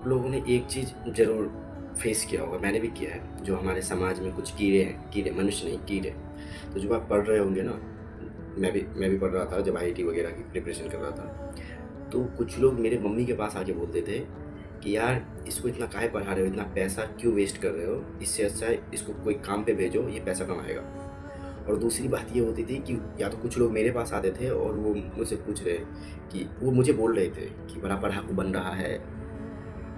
लोगों ने एक चीज़ ज़रूर फेस किया होगा, मैंने भी किया है, जो हमारे समाज में कुछ कीड़े हैं, कीड़े मनुष्य नहीं कीड़े। तो जब आप पढ़ रहे होंगे ना, मैं भी पढ़ रहा था जब आईआईटी वगैरह की प्रिपरेशन कर रहा था, तो कुछ लोग मेरे मम्मी के पास आके बोलते थे कि यार इसको इतना काहे पढ़ा रहे हो, इतना पैसा क्यों वेस्ट कर रहे हो, इससे अच्छा है इसको कोई काम पे भेजो, ये पैसा कमाएगा। और दूसरी बात ये होती थी कि या तो कुछ लोग मेरे पास आते थे और वो मुझसे पूछ रहे कि वो मुझे बोल रहे थे कि बड़ा पढ़ाकू बन रहा है,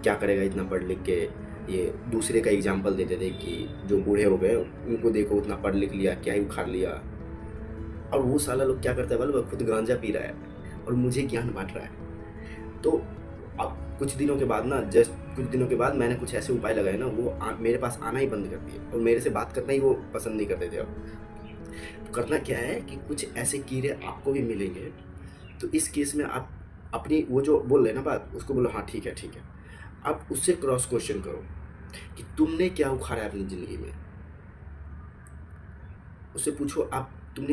क्या करेगा इतना पढ़ लिख के। ये दूसरे का एग्जाम्पल देते थे कि जो बूढ़े हो गए उनको देखो उतना पढ़ लिख लिया, क्या ही उखाड़ लिया। और वो साला लोग क्या करता है बोलो, वो खुद गांजा पी रहा है और मुझे ज्ञान बांट रहा है। तो अब कुछ दिनों के बाद ना, जस्ट कुछ दिनों के बाद मैंने कुछ ऐसे उपाय लगाए ना, वो मेरे पास आना ही बंद कर दिए और मेरे से बात करना ही वो पसंद नहीं करते थे अब। तो करना क्या है कि कुछ ऐसे कीड़े आपको भी मिलेंगे, तो इस केस में आप अपनी वो जो बोल रहे हैं ना बात, उसको बोलो हाँ ठीक है ठीक है। आप उससे क्रॉस क्वेश्चन करो कि तुमने क्या उखाड़ा है अपनी ज़िंदगी में। उससे पूछो आप तुम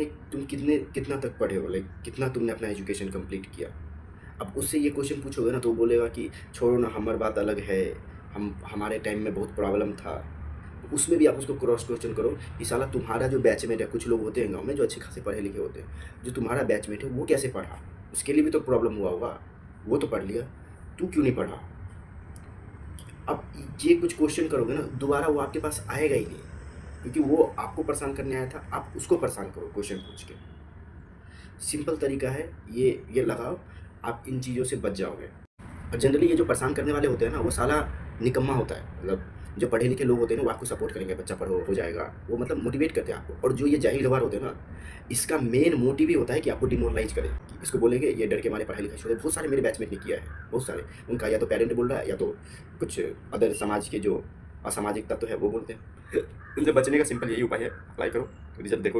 कितना तक पढ़े हो, लाइक कितना तुमने अपना एजुकेशन कंप्लीट किया। अब उससे ये क्वेश्चन पूछोगे ना तो वो बोलेगा कि छोड़ो ना, हमारी बात अलग है, हम हमारे टाइम में बहुत प्रॉब्लम था। उसमें भी आप उसको क्रॉस क्वेश्चन करो कि साला तुम्हारा जो बैचमेट है, कुछ लोग होते हैं गाँव में जो अच्छे खासे पढ़े लिखे होते हैं, जो तुम्हारा बैचमेट है वो कैसे पढ़ा, उसके लिए भी तो प्रॉब्लम हुआ होगा, वो तो पढ़ लिया, तू क्यों नहीं पढ़ा। अब ये कुछ क्वेश्चन करोगे ना, दोबारा वो आपके पास आएगा ही नहीं, क्योंकि वो आपको परेशान करने आया था, आप उसको परेशान करो क्वेश्चन पूछ के। सिंपल तरीका है ये लगाओ, आप इन चीज़ों से बच जाओगे। और जनरली ये जो परेशान करने वाले होते हैं ना, वो साला निकम्मा होता है। मतलब जो पढ़े लिखे लोग होते हैं ना, वो आपको सपोर्ट करेंगे, बच्चा पढ़ो हो जाएगा, वो मतलब मोटिवेट करते हैं आपको। और जो ये जाहिल गवार होते हैं ना, इसका मेन मोटिव ही होता है कि आपको डिमोरलाइज करें, कि इसको बोलेंगे ये डर के मारे पढ़ाई लिखाई छोड़े। बहुत सारे मेरे बैचमेट ने किया है, बहुत सारे। उनका या तो पेरेंट बोल रहा है या तो कुछ अदर समाज के जो असामाजिक तत्व है वो बोलते हैं। इनसे बचने का सिंपल यही उपाय है, अप्लाई करो, रिजल्ट देखो।